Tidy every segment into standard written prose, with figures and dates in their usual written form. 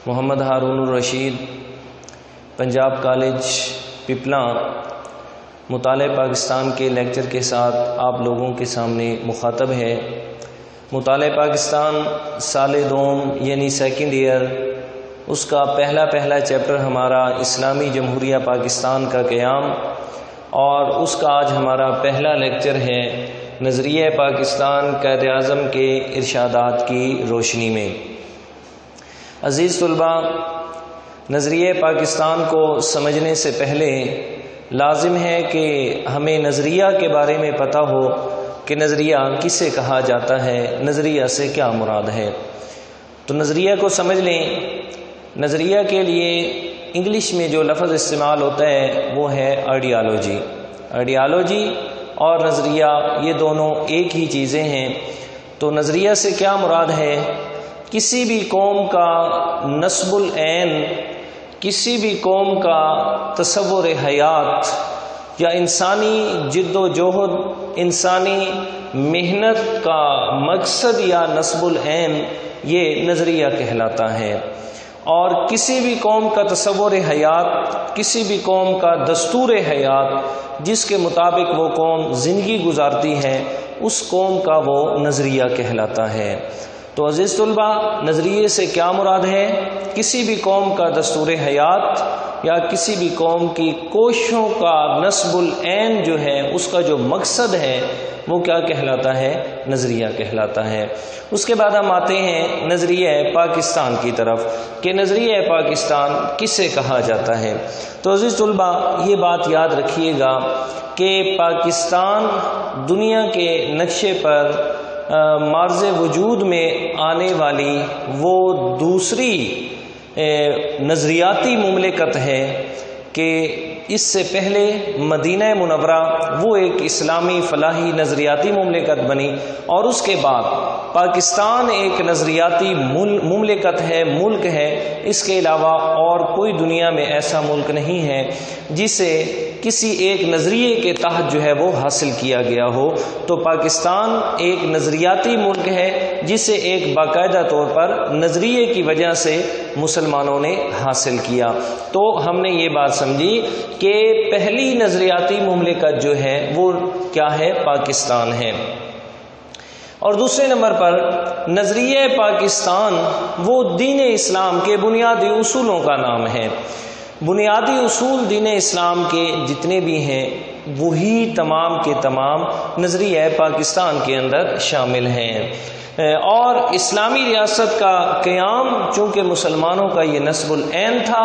محمد ہارون الرشید، Punjab college Piplan, مطالعہ پاکستان کے lecture کے ساتھ آپ لوگوں کے سامنے مخاطب ہے۔ مطالعہ پاکستان سال دوم یعنی سیکنڈ ایئر، اس کا پہلا چیپٹر ہمارا اسلامی جمہوریہ پاکستان کا قیام، اور اس کا آج ہمارا پہلا لیکچر ہے نظریہ پاکستان قائد اعظم کے ارشادات کی روشنی میں۔ عزیز طلباء، نظریہ پاکستان کو سمجھنے سے پہلے لازم ہے کہ ہمیں نظریہ کے بارے میں پتہ ہو کہ نظریہ کسے کہا جاتا ہے، نظریہ سے کیا مراد ہے۔ تو نظریہ کو سمجھ لیں۔ نظریہ کے لیے انگلش میں جو لفظ استعمال ہوتا ہے وہ ہے آئیڈیالوجی۔ آئیڈیالوجی اور نظریہ یہ دونوں ایک ہی چیزیں ہیں۔ تو نظریہ سے کیا مراد ہے؟ کسی بھی قوم کا نسب العین، کسی بھی قوم کا تصور حیات یا انسانی جد و جہد، انسانی محنت کا مقصد یا نسب العین، یہ نظریہ کہلاتا ہے۔ اور کسی بھی قوم کا تصور حیات، کسی بھی قوم کا دستور حیات جس کے مطابق وہ قوم زندگی گزارتی ہے، اس قوم کا وہ نظریہ کہلاتا ہے۔ تو عزیز طلباء، نظریے سے کیا مراد ہے؟ کسی بھی قوم کا دستور حیات یا کسی بھی قوم کی کوششوں کا نسب العین جو ہے، اس کا جو مقصد ہے وہ کیا کہلاتا ہے؟ نظریہ کہلاتا ہے۔ اس کے بعد ہم آتے ہیں نظریہ پاکستان کی طرف کہ نظریہ پاکستان کسے کہا جاتا ہے۔ تو عزیز طلباء، یہ بات یاد رکھیے گا کہ پاکستان دنیا کے نقشے پر معرض وجود میں آنے والی وہ دوسری نظریاتی مملکت ہے کہ اس سے پہلے مدینہ منورہ وہ ایک اسلامی فلاحی نظریاتی مملکت بنی، اور اس کے بعد پاکستان ایک نظریاتی مملکت ہے، ملک ہے۔ اس کے علاوہ اور کوئی دنیا میں ایسا ملک نہیں ہے جسے کسی ایک نظریے کے تحت جو ہے وہ حاصل کیا گیا ہو۔ تو پاکستان ایک نظریاتی ملک ہے جسے ایک باقاعدہ طور پر نظریے کی وجہ سے مسلمانوں نے حاصل کیا۔ تو ہم نے یہ بات سمجھی کہ پہلی نظریاتی مملکت جو ہے وہ کیا ہے؟ پاکستان ہے۔ اور دوسرے نمبر پر نظریہ پاکستان وہ دین اسلام کے بنیادی اصولوں کا نام ہے۔ بنیادی اصول دین اسلام کے جتنے بھی ہیں وہی تمام کے تمام نظریہ پاکستان کے اندر شامل ہیں۔ اور اسلامی ریاست کا قیام چونکہ مسلمانوں کا یہ نسب العین تھا،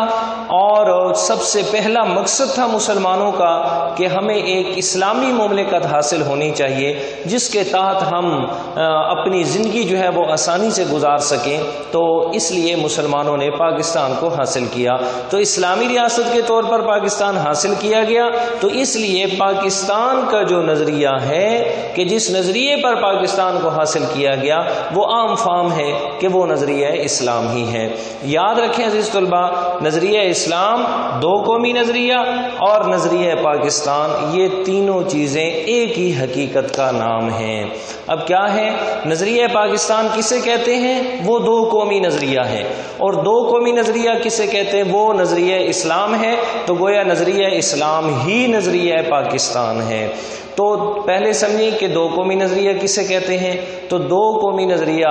اور سب سے پہلا مقصد تھا مسلمانوں کا کہ ہمیں ایک اسلامی مملکت حاصل ہونی چاہیے جس کے تحت ہم اپنی زندگی جو ہے وہ آسانی سے گزار سکیں، تو اس لیے مسلمانوں نے پاکستان کو حاصل کیا۔ تو اسلامی ریاست کے طور پر پاکستان حاصل کیا گیا، تو اس لیے پاکستان کا جو نظریہ ہے کہ جس نظریے پر پاکستان کو حاصل کیا گیا وہ عام فام ہے کہ وہ نظریہ اسلام ہی ہے۔ یاد رکھیں عزیز طلباء، نظریہ اسلام، دو قومی نظریہ اور نظریہ پاکستان، یہ تینوں چیزیں ایک ہی حقیقت کا نام ہیں۔ اب کیا ہے نظریہ پاکستان کسے کہتے ہیں؟ وہ دو قومی نظریہ ہے۔ اور دو قومی نظریہ کسے کہتے ہیں؟ وہ نظریہ اسلام ہے۔ تو گویا نظریہ اسلام ہی نظریہ پاکستان ہے۔ تو پہلے سمجھیں کہ دو قومی نظریہ کسے کہتے ہیں۔ تو دو قومی نظریہ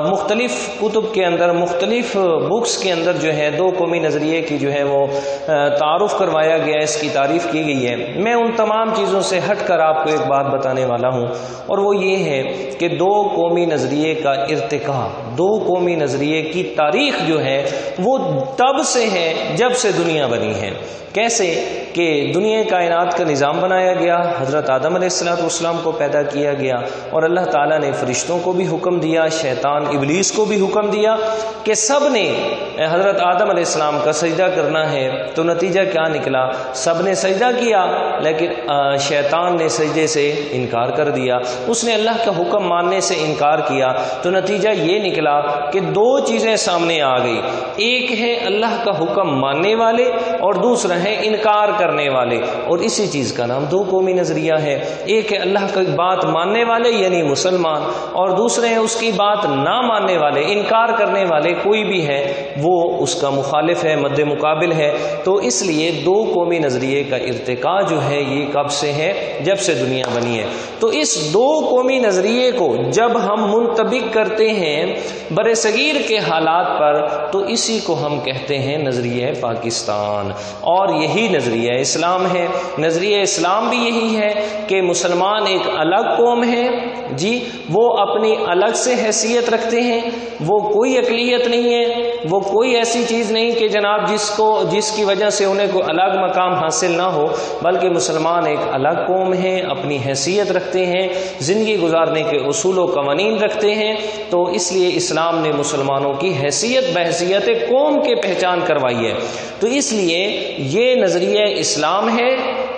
مختلف کتب کے اندر، مختلف بکس کے اندر جو ہے دو قومی نظریے کی جو ہے وہ تعارف کروایا گیا، اس کی تعریف کی گئی ہے۔ میں ان تمام چیزوں سے ہٹ کر آپ کو ایک بات بتانے والا ہوں، اور وہ یہ ہے کہ دو قومی نظریے کا ارتقاء، دو قومی نظریے کی تاریخ جو ہے وہ تب سے ہے جب سے دنیا بنی ہے۔ کیسے کہ دنیا کائنات کا نظام بنایا گیا، حضرت آدم علیہ السلام کو پیدا کیا گیا، اور اللہ تعالیٰ نے فرشتوں کو بھی حکم دیا، شیطان ابلیس کو بھی حکم دیا کہ سب نے حضرت آدم علیہ السلام کا سجدہ کرنا ہے۔ تو نتیجہ کیا نکلا؟ سب نے سجدہ کیا، لیکن شیطان نے سجدے سے انکار کر دیا، اس نے اللہ کا حکم ماننے سے انکار کیا۔ تو نتیجہ یہ نکلا کہ دو چیزیں سامنے آ گئی، ایک ہے اللہ کا حکم ماننے والے اور دوسرا ہے انکار کرنے والے، اور اسی چیز کا نام دو قومی نظریہ ہے۔ ایک ہے اللہ کی بات ماننے والے یعنی مسلمان، اور دوسرے ہیں اس کی بات نہ ماننے والے، انکار کرنے والے کوئی بھی ہے وہ اس کا مخالف ہے، مد مقابل ہے۔ تو اس لیے دو قومی نظریے کا ارتقاء جو ہے یہ کب سے ہے؟ جب سے دنیا بنی ہے۔ تو اس دو قومی نظریے کو جب ہم منطبق کرتے ہیں بر صغیر کے حالات پر، تو اسی کو ہم کہتے ہیں نظریہ پاکستان، اور یہی نظریہ اسلام ہے۔ نظریہ اسلام بھی یہی ہے کہ مسلمان ایک الگ قوم ہے جی، وہ اپنی الگ سے حیثیت رکھتے ہیں، وہ کوئی اقلیت نہیں ہے، وہ کوئی ایسی چیز نہیں کہ جناب جس کی وجہ سے انہیں کوئی الگ مقام حاصل نہ ہو، بلکہ مسلمان ایک الگ قوم ہے، اپنی حیثیت رکھتے ہیں، زندگی گزارنے کے اصول و قوانین رکھتے ہیں۔ تو اس لیے اسلام نے مسلمانوں کی حیثیت بحیثیت قوم کے پہچان کروائی ہے۔ تو اس لیے یہ نظریہ اسلام ہے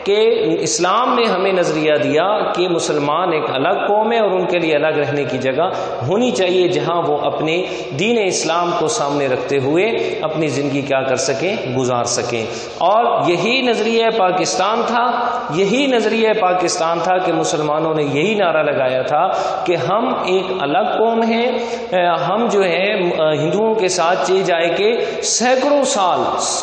کہ اسلام نے ہمیں نظریہ دیا کہ مسلمان ایک الگ قوم ہے اور ان کے لیے الگ رہنے کی جگہ ہونی چاہیے جہاں وہ اپنے دین اسلام کو سامنے رکھتے ہوئے اپنی زندگی کیا کر سکیں، گزار سکیں۔ اور یہی نظریہ پاکستان تھا، یہی نظریہ پاکستان تھا کہ مسلمانوں نے یہی نعرہ لگایا تھا کہ ہم ایک الگ قوم ہیں، ہم جو ہے ہندوؤں کے ساتھ چل جائے کہ سینکڑوں سال،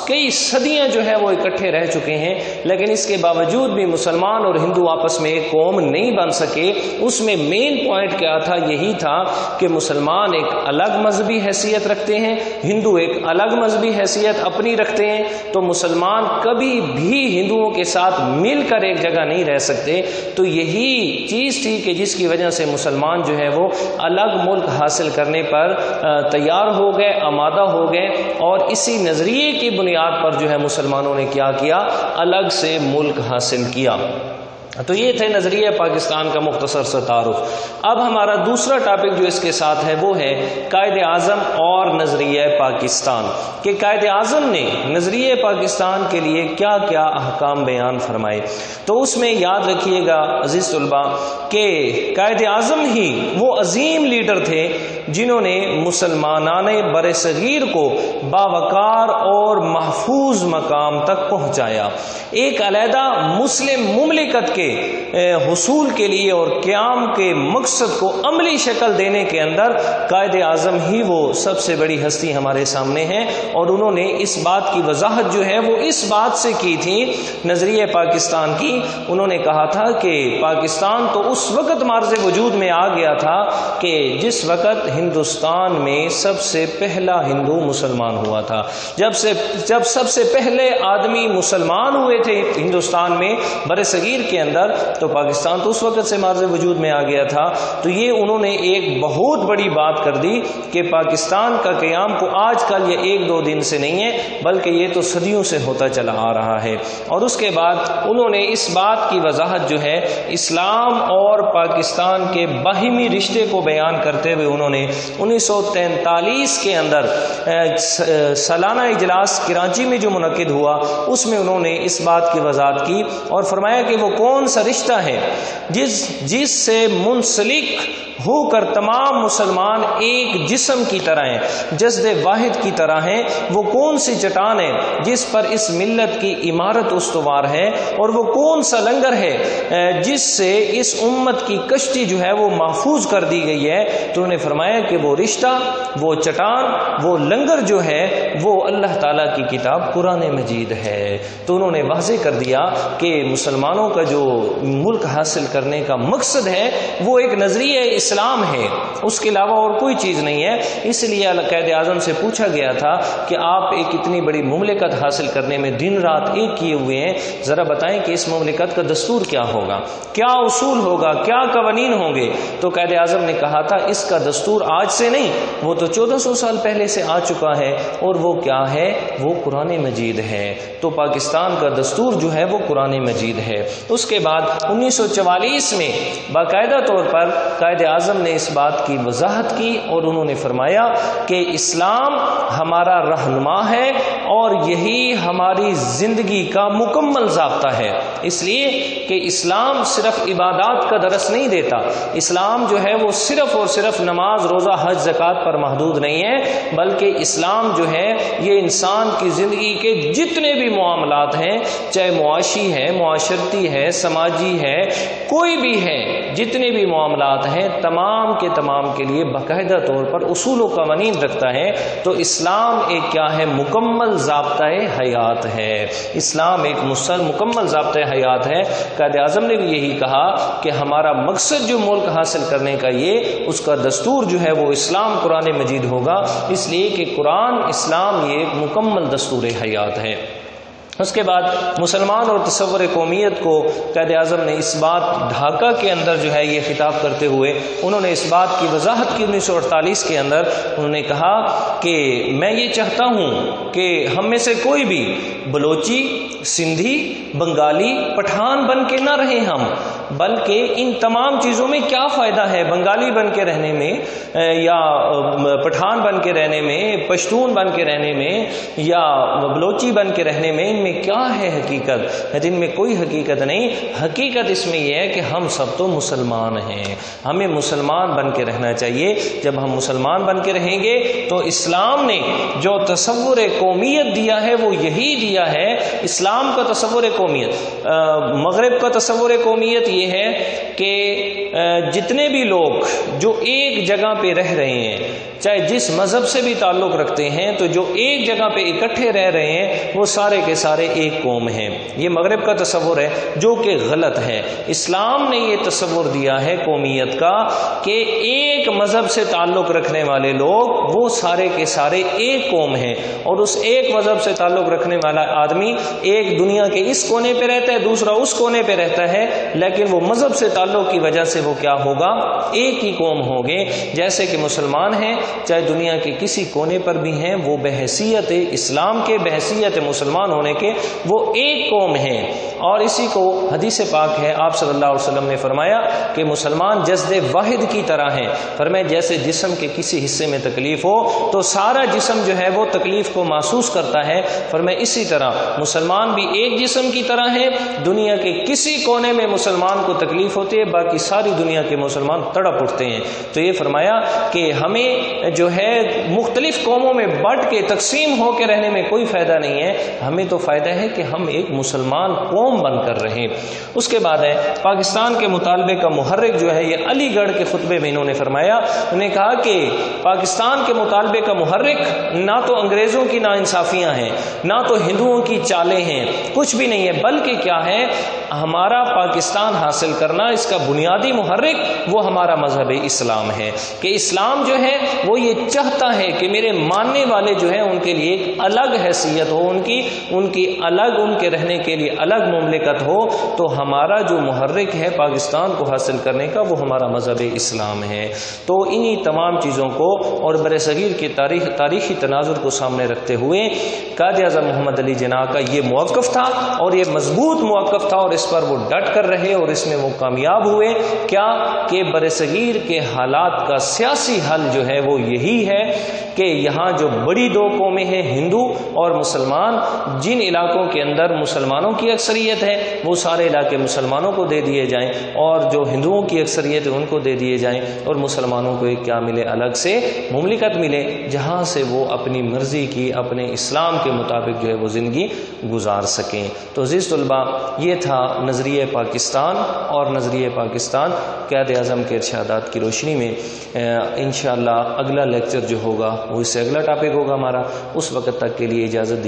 کئی صدیاں جو ہے وہ اکٹھے رہ چکے ہیں، لیکن اس کے باوجود بھی مسلمان اور ہندو آپس میں ایک قوم نہیں بن سکے۔ اس میں مین پوائنٹ کیا تھا؟ یہی تھا کہ مسلمان ایک الگ مذہبی حیثیت رکھتے ہیں، ہندو ایک الگ مذہبی حیثیت اپنی رکھتے ہیں، تو مسلمان کبھی بھی ہندوؤں کے ساتھ مل کر ایک جگہ نہیں رہ سکتے۔ تو یہی چیز تھی کہ جس کی وجہ سے مسلمان جو ہے وہ الگ ملک حاصل کرنے پر تیار ہو گئے، آمادہ ہو گئے، اور اسی نظریے کی بنیاد پر جو ہے مسلمانوں نے کیا کیا؟ الگ سے ملک حاصل کیا۔ تو یہ تھے نظریہ پاکستان کا مختصر سا تعارف۔ اب ہمارا دوسرا ٹاپک جو اس کے ساتھ ہے وہ ہے قائد اعظم اور نظریہ پاکستان، کہ قائد اعظم نے نظریہ پاکستان کے لیے کیا کیا احکام بیان فرمائے۔ تو اس میں یاد رکھیے گا عزیز طلباء کہ قائد اعظم ہی وہ عظیم لیڈر تھے جنہوں نے مسلمانان بر صغیر کو باوقار اور محفوظ مقام تک پہنچایا۔ ایک علیحدہ مسلم مملکت کے حصول کے لیے اور قیام کے مقصد کو عملی شکل دینے کے اندر قائد اعظم ہی وہ سب سے بڑی ہستی ہمارے سامنے ہیں، اور انہوں نے اس بات کی وضاحت جو ہے وہ اس بات سے کی تھی نظریہ پاکستان کی۔ انہوں نے کہا تھا کہ پاکستان تو اس وقت معرض وجود میں آ گیا تھا کہ جس وقت ہندوستان میں سب سے پہلا ہندو مسلمان ہوا تھا، جب سب سے پہلے آدمی مسلمان ہوئے تھے ہندوستان میں بر صغیر کے اندر، تو پاکستان تو اس وقت سے معرض وجود میں آ گیا تھا۔ تو یہ انہوں نے ایک بہت بڑی بات کر دی کہ پاکستان کا قیام کو آج کل یہ ایک دو دن سے نہیں ہے، بلکہ یہ تو صدیوں سے ہوتا چلا آ رہا ہے۔ اور اس کے بعد انہوں نے اس بات کی وضاحت جو ہے اسلام اور پاکستان کے باہمی رشتے کو بیان کرتے ہوئے انہوں نے 1943 کے اندر سالانہ اجلاس کراچی میں جو منعقد ہوا، اس میں انہوں نے اس بات کی وضاحت کی اور فرمایا کہ وہ کون سا رشتہ ہے جس سے منسلک ہو کر تمام مسلمان ایک جسم کی طرح ہیں، جسد واحد کی طرح ہیں۔ وہ کون سی چٹان ہے جس پر اس ملت کی عمارت استوار ہے، اور وہ کون سا لنگر ہے جس سے اس امت کی کشتی جو ہے وہ محفوظ کر دی گئی ہے۔ تو انہوں نے فرمایا کہ وہ رشتہ، وہ چٹان، وہ لنگر جو ہے وہ اللہ تعالیٰ کی کتاب قرآن مجید ہے۔ تو انہوں نے واضح کر دیا کہ مسلمانوں کا جو ملک حاصل کرنے کا مقصد ہے وہ ایک نظریہ اسلام ہے، اس کے علاوہ اور کوئی چیز نہیں ہے۔ اس لیے قائد اعظم سے پوچھا گیا تھا کہ آپ ایک اتنی بڑی مملکت حاصل کرنے میں دن رات ایک کیے ہوئے ہیں، ذرا بتائیں کہ اس مملکت کا دستور کیا ہوگا، کیا اصول ہوگا، کیا قوانین ہوں گے۔ تو قائد اعظم نے کہا تھا اس کا دستور آج سے نہیں، وہ تو 1400 سال پہلے سے آ چکا ہے، اور وہ کیا ہے؟ وہ قرآن مجید ہے۔ تو پاکستان کا دستور جو ہے وہ قرآن مجید ہے۔ اس کے بعد 1944 میں باقاعدہ طور پر قائد اعظم نے اس بات کی وضاحت کی اور انہوں نے فرمایا کہ اسلام ہمارا رہنما ہے اور یہی ہماری زندگی کا مکمل ضابطہ ہے، اس لیے کہ اسلام صرف عبادات کا درس نہیں دیتا، اسلام جو ہے وہ صرف اور صرف نماز، روزہ، حج، زکوٰۃ پر محدود نہیں ہے، بلکہ اسلام جو ہے یہ انسان کی زندگی کے جتنے بھی معاملات ہیں، چاہے معاشی ہے، معاشرتی ہے، سماجی ہے، کوئی بھی ہے، جتنے بھی معاملات ہیں تمام کے لیے باقاعدہ طور پر اصول و قوانین رکھتا ہے، تو اسلام ایک کیا ہے؟ مکمل ضابطۂ حیات ہے۔ اسلام ایک مکمل ضابطۂ حیات ہے۔ قائد اعظم نے بھی یہی کہا کہ ہمارا مقصد جو ملک حاصل کرنے کا اس کا دستور جو ہے وہ اسلام قرآن مجید ہوگا، اس لیے کہ قرآن اسلام یہ ایک مکمل دستور حیات ہے۔ اس کے بعد مسلمان اور تصور قومیت کو قائد اعظم نے اس بات ڈھاکہ کے اندر جو ہے یہ خطاب کرتے ہوئے انہوں نے اس بات کی وضاحت کی 1948 کے اندر انہوں نے کہا کہ میں یہ چاہتا ہوں کہ ہم میں سے کوئی بھی بلوچی، سندھی، بنگالی، پٹھان بن کے نہ رہیں ہم، بلکہ ان تمام چیزوں میں کیا فائدہ ہے بنگالی بن کے رہنے میں یا پٹھان بن کے رہنے میں، پشتون بن کے رہنے میں یا بلوچی بن کے رہنے میں، ان میں کیا ہے حقیقت؟ ان میں کوئی حقیقت نہیں۔ حقیقت اس میں یہ ہے کہ ہم سب تو مسلمان ہیں، ہمیں مسلمان بن کے رہنا چاہیے۔ جب ہم مسلمان بن کے رہیں گے تو اسلام نے جو تصور قومیت دیا ہے وہ یہی دیا ہے۔ اسلام کا تصور قومیت، مغرب کا تصور قومیت یہ ہے کہ جتنے بھی لوگ جو ایک جگہ پہ رہ رہے ہیں، چاہے جس مذہب سے بھی تعلق رکھتے ہیں، تو جو ایک جگہ پہ اکٹھے رہ رہے ہیں وہ سارے کے سارے ایک قوم ہیں۔ یہ مغرب کا تصور ہے جو کہ غلط ہے۔ اسلام نے یہ تصور دیا ہے قومیت کا کہ ایک مذہب سے تعلق رکھنے والے لوگ وہ سارے کے سارے ایک قوم ہیں، اور اس ایک مذہب سے تعلق رکھنے والا آدمی ایک دنیا کے اس کونے پہ رہتا ہے، دوسرا اس کونے پہ رہتا ہے، لیکن وہ مذہب سے تعلق کی وجہ سے وہ کیا ہوگا؟ ایک ہی قوم ہوگے۔ جیسے کہ مسلمان ہیں، چاہے دنیا کے کسی کونے پر بھی ہیں، وہ بحیثیت اسلام کے، بحیثیت مسلمان ہونے کے وہ ایک قوم ہیں۔ اور اسی کو حدیث پاک ہے، آپ صلی اللہ علیہ وسلم نے فرمایا کہ مسلمان جسد واحد کی طرح ہیں۔ فرمایا جیسے جسم کے کسی حصے میں تکلیف ہو تو سارا جسم جو ہے وہ تکلیف کو محسوس کرتا ہے، فرمایا اسی طرح مسلمان بھی ایک جسم کی طرح ہے۔ دنیا کے کسی کونے میں مسلمان کو تکلیف ہوتی ہے، باقی ساری دنیا کے مسلمان تڑپ اٹھتے ہیں۔ تو یہ فرمایا کہ ہمیں جو ہے مختلف قوموں میں بٹ کے تقسیم ہو کے رہنے میں کوئی فائدہ نہیں ہے، ہمیں تو فائدہ ہے کہ ہم ایک مسلمان قوم بن کر رہیں۔ اس کے بعد ہے پاکستان کے مطالبے کا محرک جو ہے یہ علی گڑھ کے خطبے میں انہوں نے فرمایا، انہوں نے کہا کہ پاکستان کے مطالبے کا محرک نہ تو انگریزوں کی ناانصافیاں ہیں، نہ تو ہندوؤں کی چالیں ہیں، کچھ بھی نہیں ہے، بلکہ کیا ہے؟ ہمارا پاکستان حاصل کرنا، اس کا بنیادی محرک وہ ہمارا مذہب اسلام ہے، کہ اسلام جو ہے وہ یہ چاہتا ہے کہ میرے ماننے والے جو ہیں ان کے لیے ایک الگ حیثیت ہو، ان کی الگ، ان کے رہنے کے لیے الگ مملکت ہو۔ تو ہمارا جو محرک ہے پاکستان کو حاصل کرنے کا وہ ہمارا مذہب اسلام ہے۔ تو انہی تمام چیزوں کو اور برصغیر کے تاریخی تناظر کو سامنے رکھتے ہوئے قائد اعظم محمد علی جناح کا یہ موقف تھا، اور یہ مضبوط موقف تھا، اور اس پر وہ ڈٹ کر رہے اور اس میں وہ کامیاب ہوئے۔ کیا کہ برصغیر کے حالات کا سیاسی حل جو ہے وہ یہی ہے کہ یہاں جو بڑی دو قومیں ہیں، ہندو اور مسلمان، جن علاقوں کے اندر مسلمانوں کی اکثریت ہے وہ سارے علاقے مسلمانوں کو دے دیے جائیں، اور جو ہندوؤں کی اکثریت ہے ان کو دے دیے جائیں، اور مسلمانوں کو ایک کیا ملے؟ الگ سے مملکت ملے، جہاں سے وہ اپنی مرضی کی، اپنے اسلام کے مطابق جو ہے وہ زندگی گزار سکیں۔ تو عزیز طلباء، یہ تھا نظریہ پاکستان اور نظریہ پاکستان قائد اعظم کے ارشادات کی روشنی میں۔ انشاءاللہ اگلا لیکچر جو ہوگا وہ اس سے اگلا ٹاپک ہوگا ہمارا، اس وقت تک کے لیے اجازت